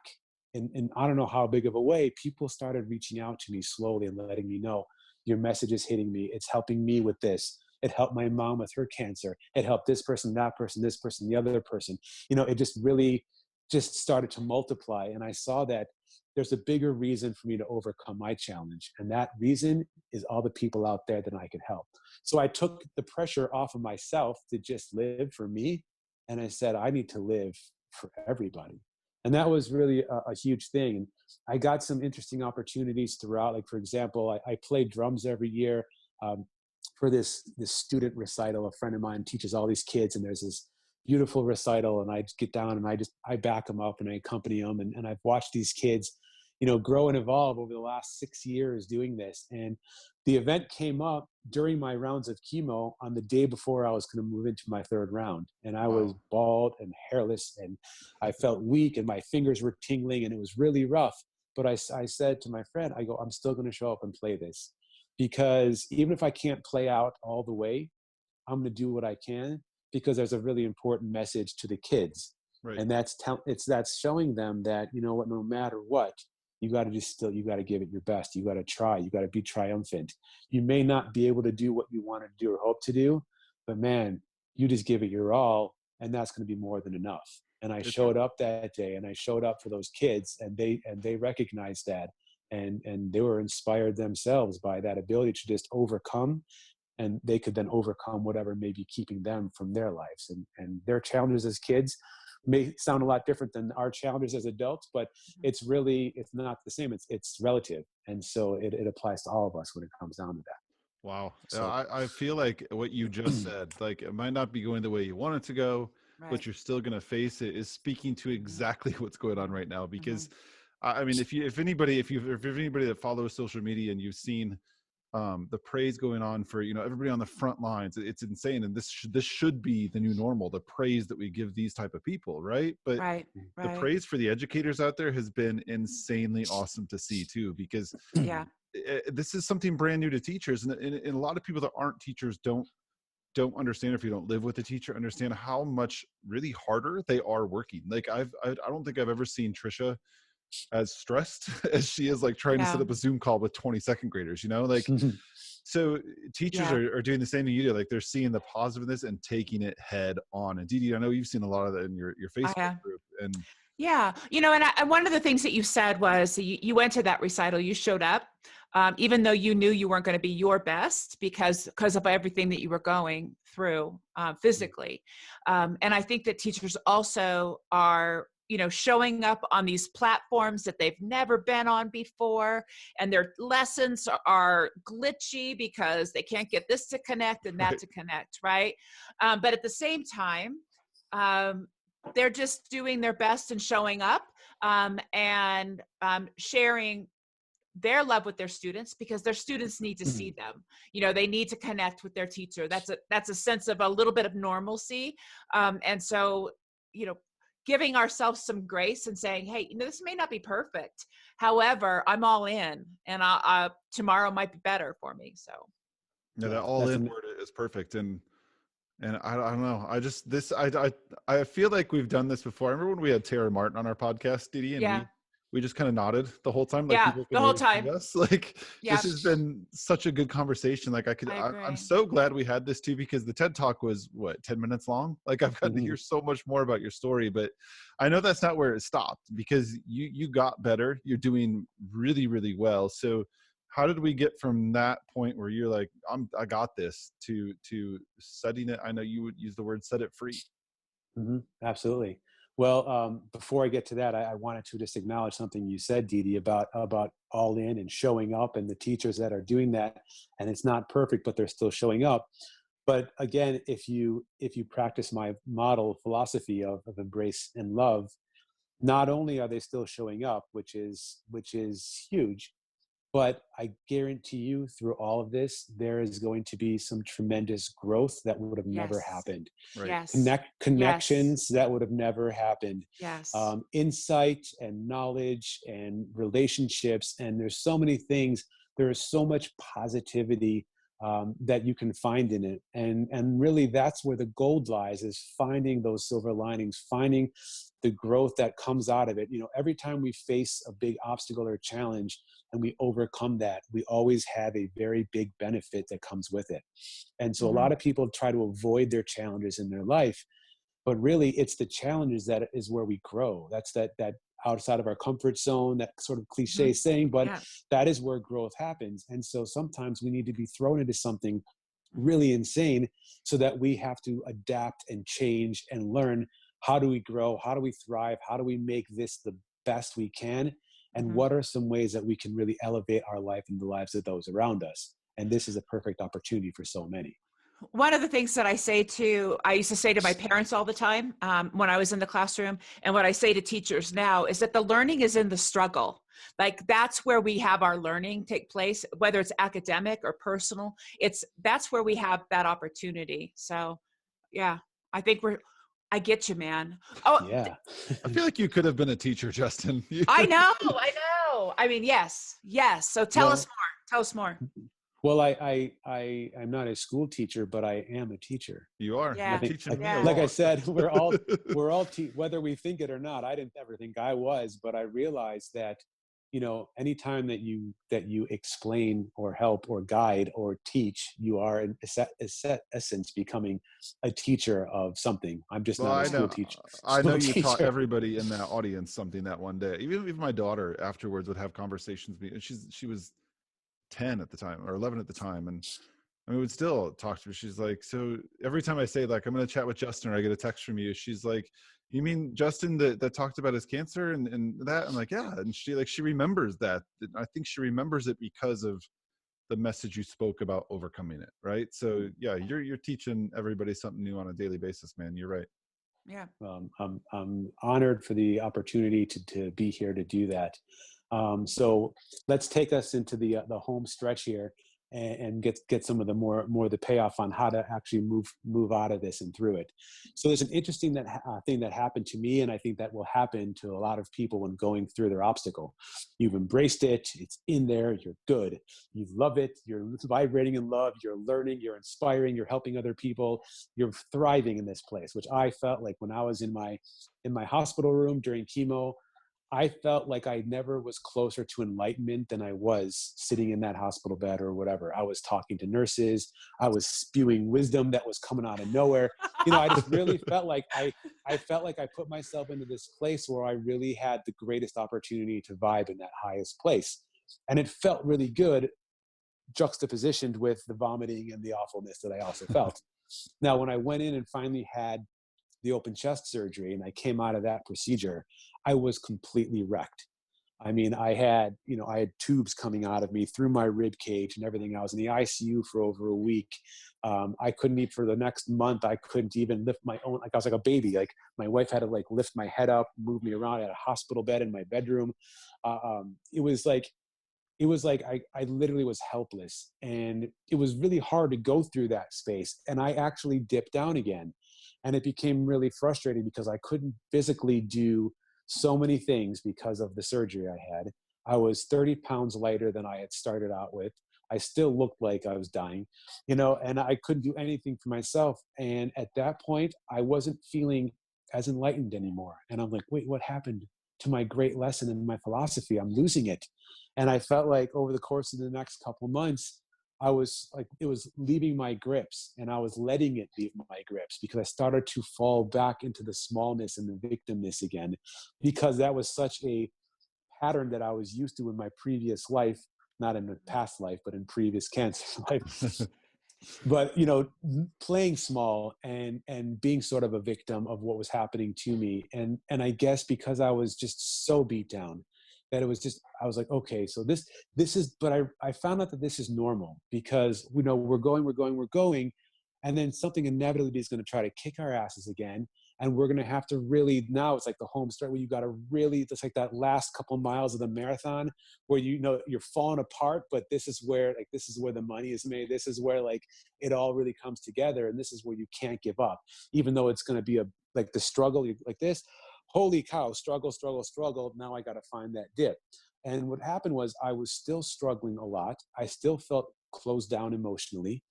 in I don't know how big of a way, people started reaching out to me slowly and letting me know, your message is hitting me. It's helping me with this. It helped my mom with her cancer. It helped this person, that person, this person, the other person. You know, it just really just started to multiply. And I saw that there's a bigger reason for me to overcome my challenge. And that reason is all the people out there that I could help. So I took the pressure off of myself to just live for me. And I said, I need to live for everybody. And that was really a huge thing. And I got some interesting opportunities throughout. Like, for example, I play drums every year for this student recital. A friend of mine teaches all these kids, and there's this beautiful recital. And I just get down and I back them up and I accompany them. And I've watched these kids, you know, grow and evolve over the last 6 years doing this. And the event came up during my rounds of chemo on the day before I was going to move into my third round. And I was bald and hairless, and I felt weak, and my fingers were tingling, and it was really rough. But I said to my friend, I go, I'm still going to show up and play this, because even if I can't play out all the way, I'm going to do what I can, because there's a really important message to the kids. And that's showing them that, you know what, no matter what, you got to give it your best. You got to try. You got to be triumphant. You may not be able to do what you want to do or hope to do, but man, you just give it your all, and that's going to be more than enough. And I showed up that day, and I showed up for those kids, and they recognized that, and they were inspired themselves by that ability to just overcome, and they could then overcome whatever may be keeping them from their lives and their challenges as kids. May sound a lot different than our challenges as adults, but it's not the same. It's relative. And so it applies to all of us when it comes down to that. Wow. So, I feel like what you just said, like, it might not be going the way you want it to go, but you're still going to face it, is speaking to exactly what's going on right now. Because I mean, if anybody that follows social media and you've seen the praise going on for, you know, everybody on the front lines. It's insane. And this should be the new normal, the praise that we give these type of people, right? But Right. the Right. praise for the educators out there has been insanely awesome to see too, because Yeah. this is something brand new to teachers. And a lot of people that aren't teachers don't understand, if you don't live with a teacher, understand how much really harder they are working. Like I don't think I've ever seen Trisha as stressed as she is, like trying to set Yeah. up a Zoom call with 20 second graders, you know, like, so teachers Yeah. are doing the same thing you do. Like they're seeing the positiveness and taking it head on. And Didi, I know you've seen a lot of that in your Facebook group. And Yeah. You know, and one of the things that you said was you went to that recital, you showed up, even though you knew you weren't going to be your best because of everything that you were going through physically. And I think that teachers also are, you know, showing up on these platforms that they've never been on before, and their lessons are glitchy because they can't get this to connect and that Right. to connect, right? But at the same time, they're just doing their best and showing up and sharing their love with their students, because their students need to see them. You know, they need to connect with their teacher. That's a sense of a little bit of normalcy. And so, you know, giving ourselves some grace and saying, hey, you know, this may not be perfect. However, I'm all in, and tomorrow might be better for me. So yeah, that all in word is perfect. And I don't know. I feel like we've done this before. I remember when we had Tara Martin on our podcast, Didi, and yeah, we just kind of nodded the whole time, like yeah, people could the whole really see time. us. Like Yeah, this has been such a good conversation. Like I I'm agree. so glad we had this too, because the TED Talk was what, 10 minutes long. Like I've gotten to hear so much more about your story, but I know that's not where it stopped, because you got better. You're doing really, really well. So how did we get from that point where you're like, I got this, to setting it? I know you would use the word set it free. Absolutely. Well, before I get to that, I wanted to just acknowledge something you said, Didi, about all in and showing up, and the teachers that are doing that. And it's not perfect, but they're still showing up. But again, if you practice my model philosophy of embrace and love, not only are they still showing up, which is huge, but I guarantee you, through all of this, there is going to be some tremendous growth that would have never Yes. happened. Right. Yes. Connections that would have never happened. Yes. Insight and knowledge and relationships. And there's so many things. There is so much positivity that you can find in it. And really, that's where the gold lies, is finding those silver linings, finding the growth that comes out of it. You know, every time we face a big obstacle or challenge and we overcome that, we always have a very big benefit that comes with it. And so a lot of people try to avoid their challenges in their life, but really it's the challenges that is where we grow. That's that outside of our comfort zone, that sort of cliche saying, but that is where growth happens. And so sometimes we need to be thrown into something really insane so that we have to adapt and change and learn, how do we grow? How do we thrive? How do we make this the best we can? And what are some ways that we can really elevate our life and the lives of those around us? And this is a perfect opportunity for so many. One of the things that I used to say to my parents all the time when I was in the classroom, and what I say to teachers now, is that the learning is in the struggle. Like that's where we have our learning take place, whether it's academic or personal. That's where we have that opportunity. So yeah, I think I get you, man. Oh yeah. I feel like you could have been a teacher, Justin. I know. I mean, yes. So tell us more. Well, I'm not a school teacher, but I am a teacher. You are. Yeah. You're teaching me a Like lot. I said, we're all whether we think it or not. I didn't ever think I was, but I realized that, you know, anytime that you explain or help or guide or teach, you are in essence becoming a teacher of something. I'm just not a school teacher. I know you taught everybody in that audience something that one day. Even my daughter afterwards would have conversations with me, and she was 10 at the time, or 11 at the time, and I would still talk to her. She's like, so every time I say, like, I'm going to chat with Justin, or I get a text from you, she's like, you mean Justin that talked about his cancer and that? I'm like, yeah. And she remembers that. I think she remembers it because of the message you spoke about overcoming it, right? So yeah, you're teaching everybody something new on a daily basis, man. You're right. Yeah. I'm honored for the opportunity to be here to do that. So let's take us into the home stretch here. and get some of the more the payoff on how to actually move out of this and through it. So there's an interesting thing that happened to me, and I think that will happen to a lot of people when going through their obstacle. You've embraced it, it's in there, you're good, you love it, you're vibrating in love, you're learning, you're inspiring, you're helping other people, you're thriving in this place, which I felt like when I was in my hospital room during chemo. I felt like I never was closer to enlightenment than I was sitting in that hospital bed or whatever. I was talking to nurses. I was spewing wisdom that was coming out of nowhere. I just really felt like I felt like I put myself into this place where I really had the greatest opportunity to vibe in that highest place. And it felt really good, juxtapositioned with the vomiting and the awfulness that I also felt. Now, when I went in and finally had the open chest surgery and I came out of that procedure, I was completely wrecked. I mean, I had tubes coming out of me through my rib cage and everything. I was in the ICU for over a week. I couldn't eat for the next month. I couldn't even lift my own, like I was like a baby. Like my wife had to like lift my head up, move me around. I had a hospital bed in my bedroom. It was like I literally was helpless, and it was really hard to go through that space. And I actually dipped down again. And it became really frustrating because I couldn't physically do so many things because of the surgery I had. I was 30 pounds lighter than I had started out with. I still looked like I was dying, and I couldn't do anything for myself. And at that point, I wasn't feeling as enlightened anymore. And I'm like, wait, what happened to my great lesson and my philosophy? I'm losing it. And I felt like over the course of the next couple months, I was like, it was leaving my grips, and I was letting it leave my grips because I started to fall back into the smallness and the victimness again, because that was such a pattern that I was used to in my previous life, not in the past life, but in previous cancer life. But, playing small and being sort of a victim of what was happening to me. And I guess because I was just so beat down, that it was just, I was like, okay, so this is, but I found out that this is normal because, we're going. And then something inevitably is going to try to kick our asses again. And we're going to have to really, now it's like the home start where you got to really, it's like that last couple miles of the marathon where, you're falling apart, but this is where the money is made. This is where like it all really comes together. And this is where you can't give up, even though it's going to be like the struggle like this. Holy cow, struggle. Now I got to find that dip. And what happened was I was still struggling a lot. I still felt closed down emotionally.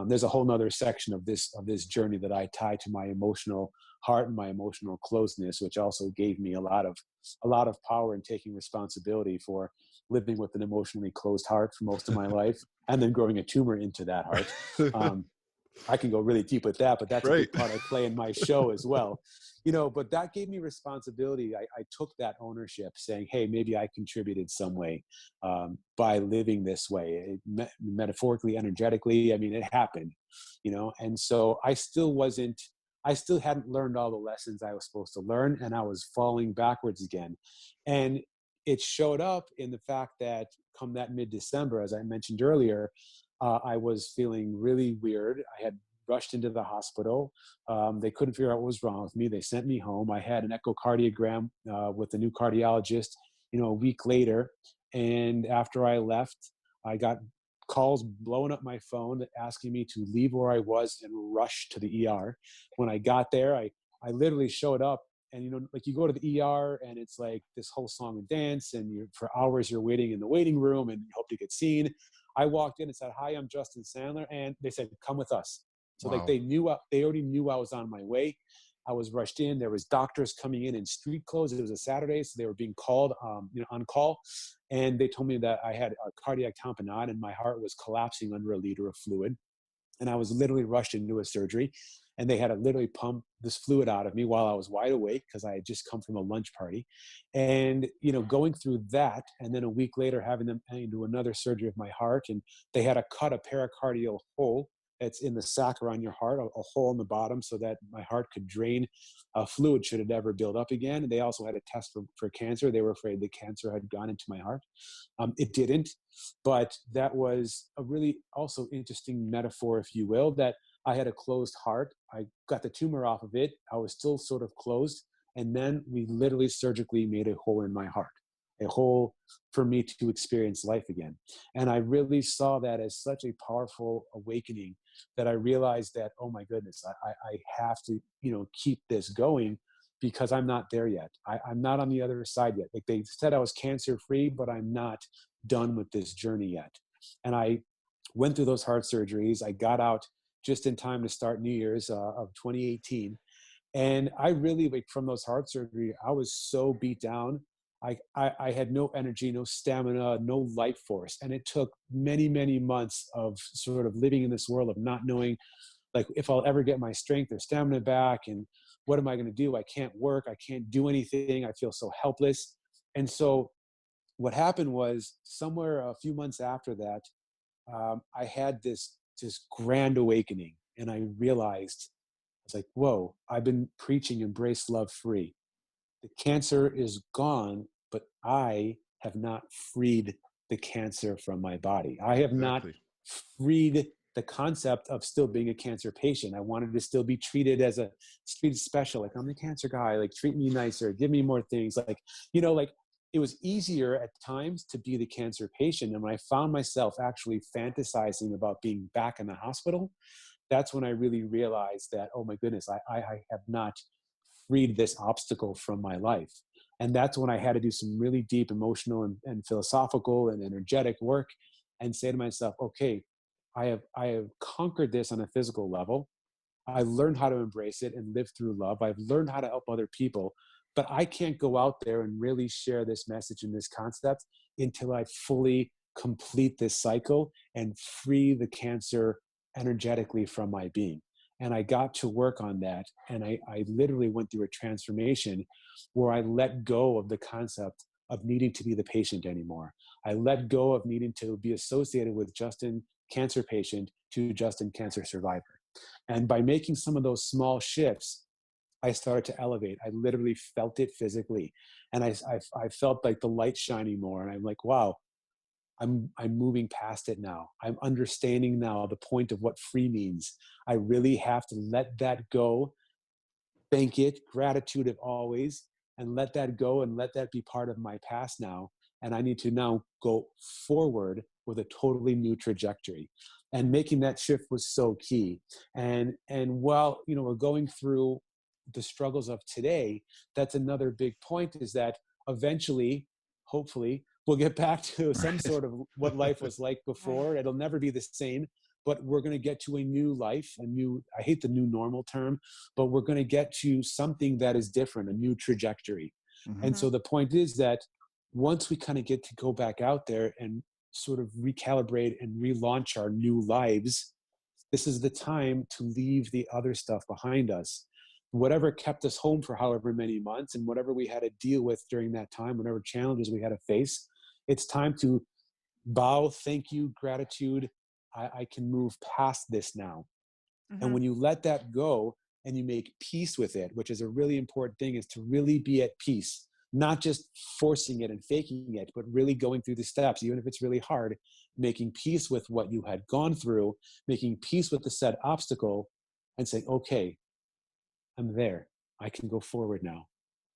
There's a whole nother section of this journey that I tie to my emotional heart and my emotional closeness, which also gave me a lot of power in taking responsibility for living with an emotionally closed heart for most of my life, and then growing a tumor into that heart. I can go really deep with that, but that's a big part I play in my show as well. But that gave me responsibility. I took that ownership, saying, hey, maybe I contributed some way by living this way, metaphorically, energetically. I mean, it happened, and so I still hadn't learned all the lessons I was supposed to learn, and I was falling backwards again. And it showed up in the fact that come that mid-December, as I mentioned earlier, I was feeling really weird. I had rushed into the hospital. They couldn't figure out what was wrong with me. They sent me home. I had an echocardiogram with a new cardiologist, a week later. And after I left, I got calls blowing up my phone asking me to leave where I was and rush to the ER. When I got there, I literally showed up. And, like you go to the ER and it's like this whole song and dance, and for hours you're waiting in the waiting room and you hope to get seen. I walked in and said, hi, I'm Justin Sandler. And they said, come with us. So Wow. like they already knew I was on my way. I was rushed in. There was doctors coming in street clothes. It was a Saturday, so they were being called, on call. And they told me that I had a cardiac tamponade and my heart was collapsing under a liter of fluid. And I was literally rushed into a surgery, and they had to literally pump this fluid out of me while I was wide awake because I had just come from a lunch party. And, going through that, and then a week later having them do another surgery of my heart, and they had to cut a pericardial hole that's in the sac around your heart, a hole in the bottom so that my heart could drain fluid should it ever build up again. And they also had a test for cancer. They were afraid the cancer had gone into my heart. It didn't, but that was a really also interesting metaphor, if you will, that I had a closed heart. I got the tumor off of it. I was still sort of closed. And then we literally surgically made a hole in my heart. a hole for me to experience life again. And I really saw that as such a powerful awakening that I realized that, oh my goodness, I have to, keep this going because I'm not there yet. I'm not on the other side yet. Like they said, I was cancer free, but I'm not done with this journey yet. And I went through those heart surgeries. I got out just in time to start New Year's of 2018. And I really, like, from those heart surgery, I was so beat down. I had no energy, no stamina, no life force. And it took many, many months of sort of living in this world of not knowing, like, if I'll ever get my strength or stamina back, and what am I going to do? I can't work. I can't do anything. I feel so helpless. And so what happened was, somewhere a few months after that, I had this grand awakening, and I realized, I was like, whoa, I've been preaching embrace love free. The cancer is gone, but I have not freed the cancer from my body. I have not freed the concept of still being a cancer patient. I wanted to still be treated as treated special. Like, I'm the cancer guy, like, treat me nicer, give me more things. Like, like, it was easier at times to be the cancer patient. And when I found myself actually fantasizing about being back in the hospital, that's when I really realized that, oh my goodness, I have not freed this obstacle from my life. And that's when I had to do some really deep emotional and philosophical and energetic work, and say to myself, okay, I have conquered this on a physical level. I learned how to embrace it and live through love. I've learned how to help other people, but I can't go out there and really share this message and this concept until I fully complete this cycle and free the cancer energetically from my being. And I got to work on that. And I literally went through a transformation where I let go of the concept of needing to be the patient anymore. I let go of needing to be associated with Justin cancer patient to Justin cancer survivor. And by making some of those small shifts, I started to elevate. I literally felt it physically. And I felt like the light shining more. And I'm like, wow, I'm moving past it now. I'm understanding now the point of what free means. I really have to let that go, thank it, gratitude of always, and let that go and let that be part of my past now. And I need to now go forward with a totally new trajectory. And making that shift was so key. And while, we're going through the struggles of today, that's another big point, is that eventually, hopefully, we'll get back to some sort of what life was like before. It'll never be the same, but we're going to get to a new life, I hate the new normal term, but we're going to get to something that is different, a new trajectory. Mm-hmm. And so the point is that once we kind of get to go back out there and sort of recalibrate and relaunch our new lives, this is the time to leave the other stuff behind us. Whatever kept us home for however many months, and whatever we had to deal with during that time, whatever challenges we had to face, it's time to bow, thank you, gratitude. I can move past this now. Mm-hmm. And when you let that go and you make peace with it, which is a really important thing, is to really be at peace, not just forcing it and faking it, but really going through the steps, even if it's really hard, making peace with what you had gone through, making peace with the said obstacle, and saying, okay, I'm there. I can go forward now.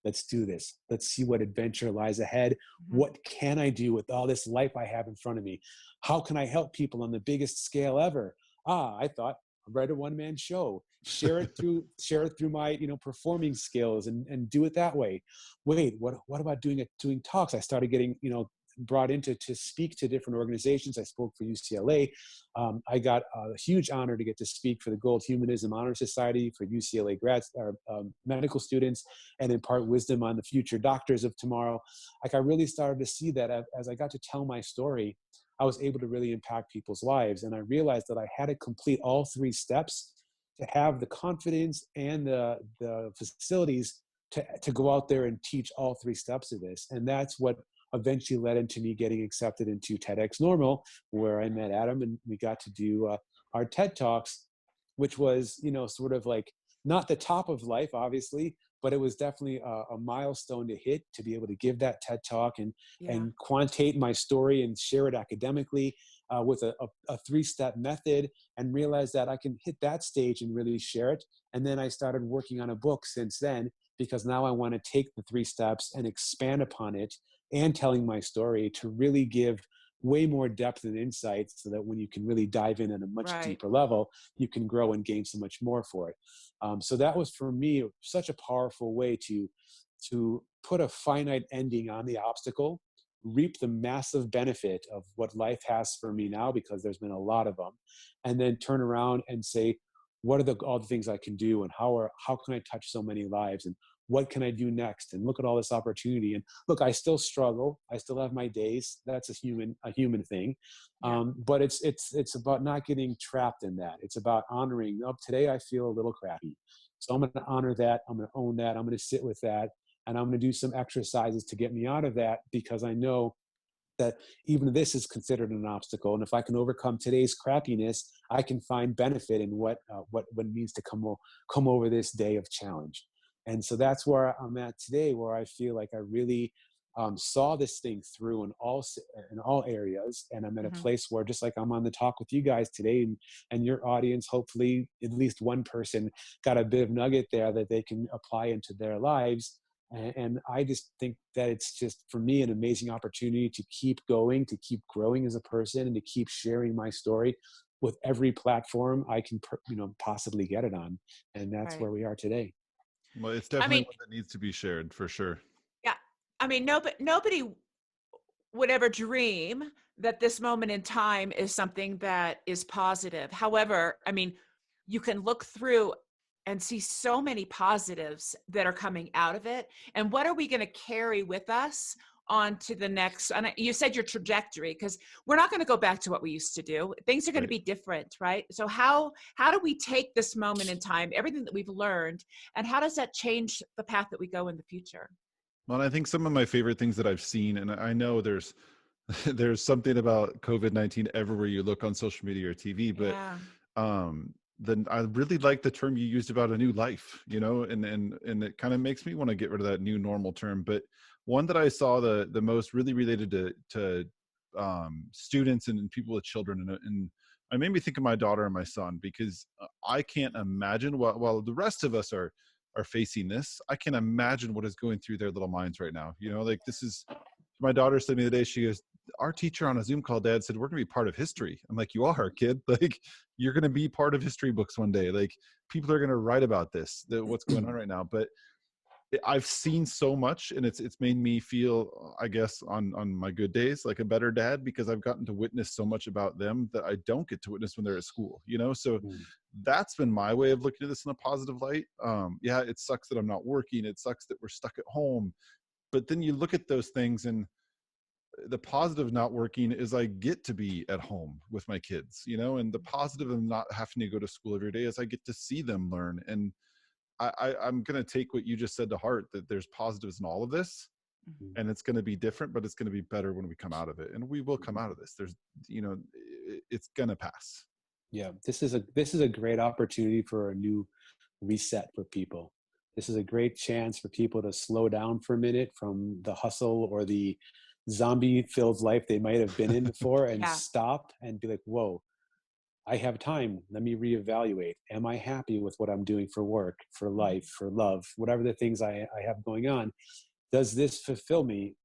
Let's do this. Let's see what adventure lies ahead. Mm-hmm. What can I do with all this life I have in front of me? How can I help people on the biggest scale ever? I thought I'll write a one-man show, share it through my, performing skills and do it that way. Wait, what about doing talks? I started getting, brought into to speak to different organizations. I spoke for UCLA. I got a huge honor to get to speak for the Gold Humanism Honor Society for UCLA grads or medical students, and impart wisdom on the future doctors of tomorrow. Like, I really started to see that as I got to tell my story, I was able to really impact people's lives. And I realized that I had to complete all 3 steps to have the confidence and the facilities to go out there and teach all 3 steps of this. And that's what eventually led into me getting accepted into TEDx Normal, where I met Adam and we got to do our TED Talks, which was, sort of like not the top of life, obviously, but it was definitely a milestone to hit, to be able to give that TED Talk and quantitate my story and share it academically with a 3-step method, and realize that I can hit that stage and really share it. And then I started working on a book since then, because now I want to take the 3 steps and expand upon it and telling my story to really give way more depth and insight, so that when you can really dive in at a much Right. deeper level, you can grow and gain so much more for it. So that was for me such a powerful way to put a finite ending on the obstacle, reap the massive benefit of what life has for me now, because there's been a lot of them, and then turn around and say, what are all the things I can do, and how can I touch so many lives, and what can I do next, and look at all this opportunity. And look, I still struggle, I still have my days. That's a human thing. Yeah. But it's about not getting trapped in that. It's about honoring, oh, today I feel a little crappy, so I'm going to honor that, I'm going to own that, I'm going to sit with that, and I'm going to do some exercises to get me out of that, because I know that even this is considered an obstacle. And if I can overcome today's crappiness, I can find benefit in what needs to come over this day of challenge. And so that's where I'm at today, where I feel like I really saw this thing through in all areas. And I'm at a Mhm. place where, just like I'm on the talk with you guys today, and your audience, hopefully at least one person got a bit of nugget there that they can apply into their lives. And I just think that it's just, for me, an amazing opportunity to keep going, to keep growing as a person, and to keep sharing my story with every platform I can, possibly get it on. And that's Right. where we are today. Well, it's I definitely mean, one that needs to be shared for sure. yeah. I mean, nobody would ever dream that this moment in time is something that is positive. However, I mean, you can look through and see so many positives that are coming out of it. And what are we going to carry with us on to the next? And you said your trajectory, because we're not going to go back to what we used to do. Things are going to Right. be different, right? So how do we take this moment in time, everything that we've learned, and how does that change the path that we go in the future? Well, I think some of my favorite things that I've seen, and I know there's there's something about COVID-19 everywhere you look on social media or TV, but Yeah. then I really like the term you used about a new life, and it kind of makes me want to get rid of that new normal term. But one that I saw the most really related to students and people with children, and it made me think of my daughter and my son, because I can't imagine while the rest of us are facing this, I can't imagine what is going through their little minds right now. Like, this is, my daughter said to me the day, she goes, our teacher on a Zoom call, Dad, said, we're going to be part of history. I'm like, you are, kid. Like, you're going to be part of history books one day. Like, people are going to write about what's going on right now. But I've seen so much, and it's made me feel, I guess, on my good days, like a better dad, because I've gotten to witness so much about them that I don't get to witness when they're at school. So Mm. that's been my way of looking at this in a positive light. Yeah, it sucks that I'm not working. It sucks that we're stuck at home. But then you look at those things, and the positive not working is I get to be at home with my kids, and the positive of not having to go to school every day is I get to see them learn. And I'm going to take what you just said to heart, that there's positives in all of this, Mhm. and it's going to be different, but it's going to be better when we come out of it. And we will come out of this. It's going to pass. Yeah, this is a great opportunity for a new reset for people. This is a great chance for people to slow down for a minute from the hustle or the zombie-filled life they might have been in before, and Yeah. stop and be like, whoa, I have time. Let me reevaluate. Am I happy with what I'm doing for work, for life, for love, whatever the things I have going on? Does this fulfill me?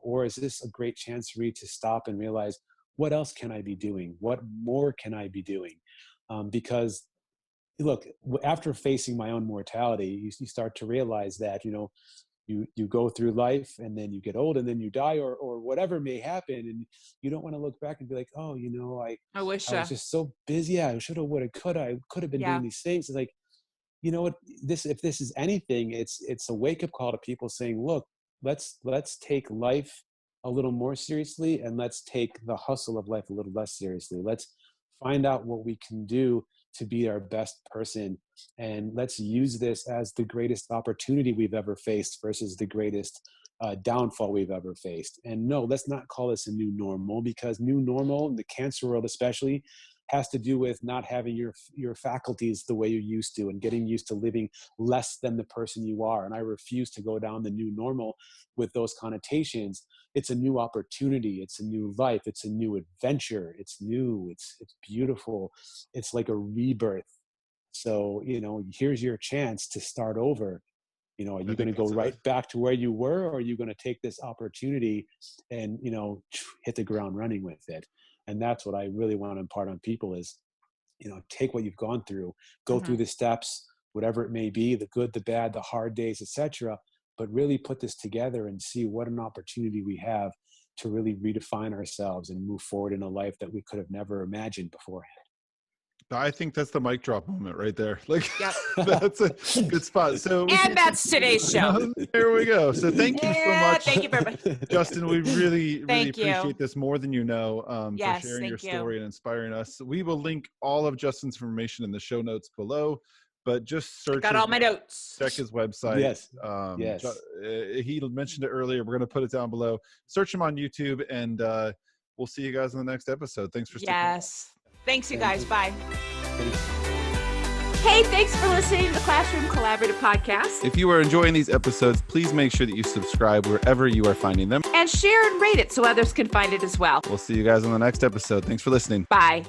Or is this a great chance for me to stop and realize, what else can I be doing? What more can I be doing? Because look, after facing my own mortality, you start to realize that, you go through life, and then you get old, and then you die, or whatever may happen. And you don't want to look back and be like, oh, I wish, I was just so busy. Yeah, I should have, would have, could I could have been yeah. doing these things. It's like, you know what, if this is anything, it's a wake-up call to people saying, look, let's take life a little more seriously, and let's take the hustle of life a little less seriously. Let's find out what we can do to be our best person, and let's use this as the greatest opportunity we've ever faced versus the greatest downfall we've ever faced. And no, let's not call this a new normal, because new normal in the cancer world especially has to do with not having your faculties the way you used to, and getting used to living less than the person you are. And I refuse to go down the new normal with those connotations. It's a new opportunity, it's a new life, it's a new adventure, it's new, it's beautiful, it's like a rebirth. So here's your chance to start over. You know, are you I going to think go that's right back to where you were, or are you going to take this opportunity and, you know, hit the ground running with it? And that's what I really want to impart on people is, you know, take what you've gone through, go through the steps, whatever it may be, the good, the bad, the hard days, etc. But really put this together and see what an opportunity we have to really redefine ourselves and move forward in a life that we could have never imagined beforehand. I think that's the mic drop moment right there. Like, Yep. that's a good spot. So And that's today's show. there we go. So thank you so much. Thank you very much. Justin, we really Thank you. appreciate this more than you know, Yes, for sharing your thank you. story and inspiring us. We will link all of Justin's information in the show notes below, but just search. Got all my notes. Check his website. Yes. Yes. He mentioned it earlier. We're going to put it down below. Search him on YouTube, and we'll see you guys in the next episode. Thanks for sticking around. Thanks, you guys. Bye. Thanks. Hey, thanks for listening to the Classroom Collaborative Podcast. If you are enjoying these episodes, please make sure that you subscribe wherever you are finding them. And share and rate it so others can find it as well. We'll see you guys on the next episode. Thanks for listening. Bye.